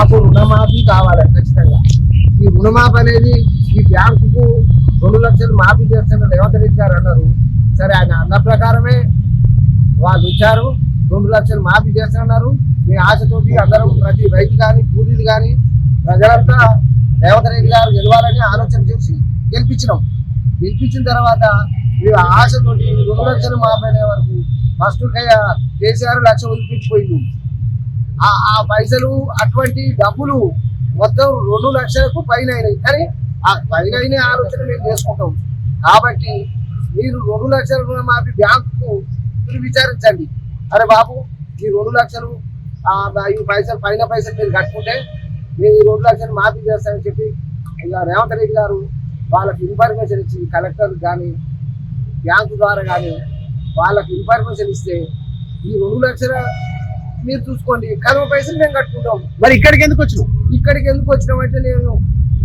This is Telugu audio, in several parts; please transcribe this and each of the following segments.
మాకు రుణమాఫీ కావాలి ఖచ్చితంగా. ఈ రుణమాఫీ అనేది ఈ బ్యాంకుకు 2 లక్షలు మాఫీ చేస్తున్న రేవంత్ రెడ్డి గారు అన్నారు. సరే, ఆయన అన్న ప్రకారమే వాళ్ళు ఇచ్చారు. 2 లక్షలు మాఫీ చేస్తున్నారు. మీ ఆశతోటి అందరం ప్రతి రైతు కానీ కూలీలు కానీ ప్రజలంతా రేవంత్ రెడ్డి గారు గెలవాలని ఆలోచన చేసి గెలిపించిన తర్వాత మీరు ఆశతోటి 2 లక్షలు మాఫీ అనే వరకు ఫస్ట్ కేసీఆర్ 1 లక్ష వదిలిపించిపోయింది. ఆ పైసలు అటువంటి డబ్బులు మొత్తం 2 లక్షలకు పైన అయినాయి. కానీ ఆ పైన అయిన ఆలోచన మేము చేసుకుంటాం. కాబట్టి మీరు 2 లక్షల రుణమాఫీ బ్యాంకుకు మీరు విచారించండి. అరే బాబు, ఈ 2 లక్షలు ఈ పైసలు పైసలు మీరు కట్టుకుంటే మీరు 2 లక్షలు మాఫీ చేస్తారని చెప్పి ఇలా రేవంత్ రెడ్డి గారు వాళ్ళకి ఇన్ఫర్మేషన్ ఇచ్చి కలెక్టర్ కానీ బ్యాంకు ద్వారా కానీ వాళ్ళకి ఇన్ఫర్మేషన్ ఇస్తే ఈ 2 లక్షల మీరు చూసుకోండి, కనుమ పైసలు మేము కట్టుకుంటాం. మరి ఇక్కడికి ఎందుకు వచ్చినామంటే నేను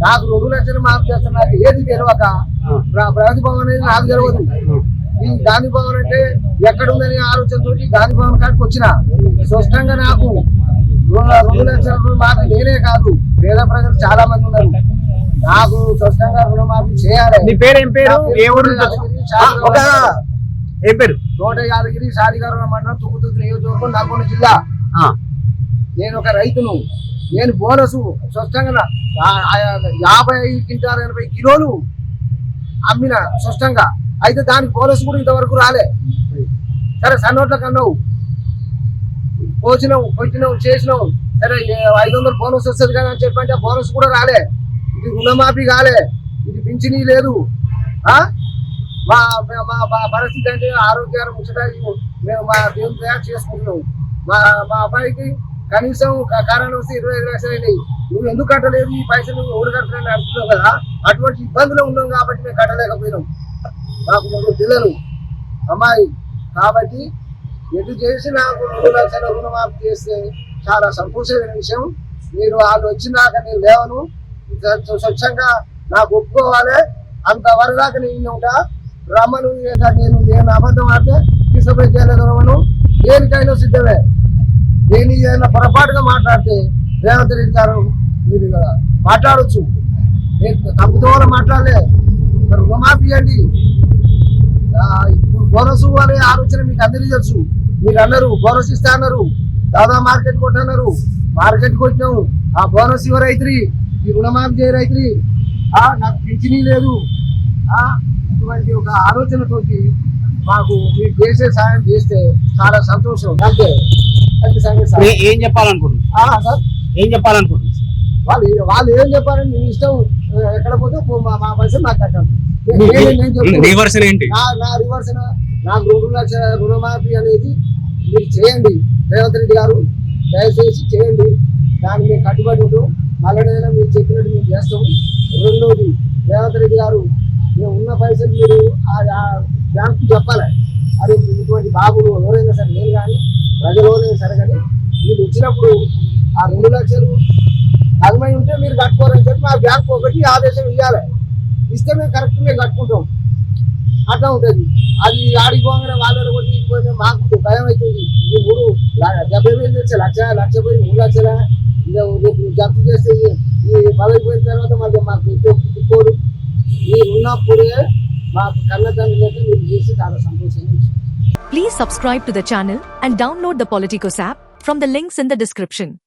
నాకు 2 లక్షలు మాఫీ చేస్తాను. నాకు ఏది తెలియక ప్రగతి భవన్ అనేది నాకు తెలియదు. ఈ గాంధీ భవన్ అంటే ఎక్కడుందని ఆలోచనతో గాంధీ భవన్ కాడికి వచ్చిన స్పష్టంగా నాకు 2 లక్షల రుణమాఫీ నేనే కాదు, పేద ప్రజలు చాలా మంది ఉన్నారు. నాకు స్పష్టంగా రుణమాఫీ చేయాలి. మీ పేరు ఏం పేరు? ఏ ఊరు? ఏం పేరు? తోట యాదగిరి శాలిగారు మండలం తుక్కుతుర్తి నియోజకవర్గం, నల్గొండ జిల్లా. నేను ఒక రైతును. నేను బోనస్ స్పష్టంగా 55 క్వింటాలు 80 కిలోలు అమ్మిన స్పష్టంగా. అయితే దానికి బోనస్ కూడా ఇంతవరకు రాలే. సరే, సన్నోట్లకు అన్నావు, పోసినావు, కొట్టినావు, చేసినావు. సరే 500 బోనస్ వస్తుంది కదా అని చెప్పంటే ఆ బోనస్ కూడా రాలే. ఇది రుణమాఫీ కాలే, ఇది పింఛనీ లేదు. మా పరిస్థితి అంటే ఆరోగ్యాలు ముచ్చటాలు మేము మా దేవుని తయారు చేసుకుంటున్నాం. మా అబ్బాయికి కనీసం కారణం వస్తే 25 లక్షలు అయినాయి. నువ్వు ఎందుకు కట్టలేదు, ఈ పైసలు ఎవరు కట్టలేని అడుగుతున్నావు కదా. అటువంటి ఇబ్బందులు ఉన్నాం కాబట్టి మేము కట్టలేకపోయినాం. నాకు 3 పిల్లలు, అమ్మాయి. కాబట్టి ఎటు చేసి నాకు 2 లక్షల రుణమాఫీ చేస్తే చాలా సంతోషమైన విషయం. మీరు వాళ్ళు వచ్చినాక నేను లేవను, స్వచ్ఛంగా నాకు ఒప్పుకోవాలి. అంతవరకు దాకా నేను ఉంటా. రమ్మను, నేను అబద్ధం ఆడితే తీసుకుపోయి చేయలేదను, దేనికైనా సిద్ధమే. నేను ఏదైనా పొరపాటుగా మాట్లాడితే రేవంత్ రెడ్డి గారు మీరు మాట్లాడచ్చు. నేను తప్పుతో మాట్లాడలే. రుణమాఫీ అండి. ఇప్పుడు బోనస్ అనే ఆలోచన మీకు అందరికీ తెలుసు. మీరు అన్నారు బోనస్ ఇస్తా అన్నారు, దాదా మార్కెట్ కొట్టన్నారు, మార్కెట్ కొట్టినాము. ఆ బోనస్ ఇవ్వ రైతురి, ఈ రుణమాఫీ చేయ రైతురి, నాకు పింఛనీ లేదు. ఇటువంటి ఒక ఆలోచనతోటి మాకు మీరు చేసే సాయం చేస్తే చాలా సంతోషం. అంతే ఏం చెప్పాలనుకుంటున్నారు సార్? ఏం చెప్పాలనుకుంటున్నారు వాళ్ళు ఏం చెప్పారని మీ ఇష్టం. ఎక్కడ పోతే మా పైసలు నాకు కట్టండి. నా రివర్స్ నాకు 2 లక్షల రుణమాఫీ అనేది మీరు చేయండి. రేవంత్ రెడ్డి గారు దయచేసి చేయండి. దాన్ని మేము కట్టుబడి ఉంటాం. మళ్ళీ మీరు చెప్పినట్టు మేము చేస్తాము. రెండోది, రేవంత్ రెడ్డి గారు మేము ఉన్న పైసలు మీరు ఆ బ్యాంకు చెప్పాలి. అది ఇటువంటి బాబులు ఎవరైనా సరే, నేను కానీ ప్రజలోనే సరే, కానీ మీరు వచ్చినప్పుడు ఆ 2 లక్షలు అదమై ఉంటే మీరు కట్టుకోవాలని చెప్పి మా బ్యాంకు ఒకటి ఆదేశం ఇవ్వాలి. ఇస్తే మేము కరెక్ట్ మేము కట్టుకుంటాం. అట్లా ఉంటుంది. అది ఆడికి పోగానే వాళ్ళని కొట్టి మాకు భయం అవుతుంది. ఈ 70,000 తెచ్చే లక్ష పోయి 3 లక్షల జప్తు చేస్తే ఈ పదవి పోయిన తర్వాత మళ్ళీ మాకు తిక్కోడు. మీరు ఉన్నప్పుడే మాకు కన్నతండ్రులైతే మీరు చేసి చాలా సంతోషంగా. Please subscribe to the channel and download the Politicos app from the links in the description.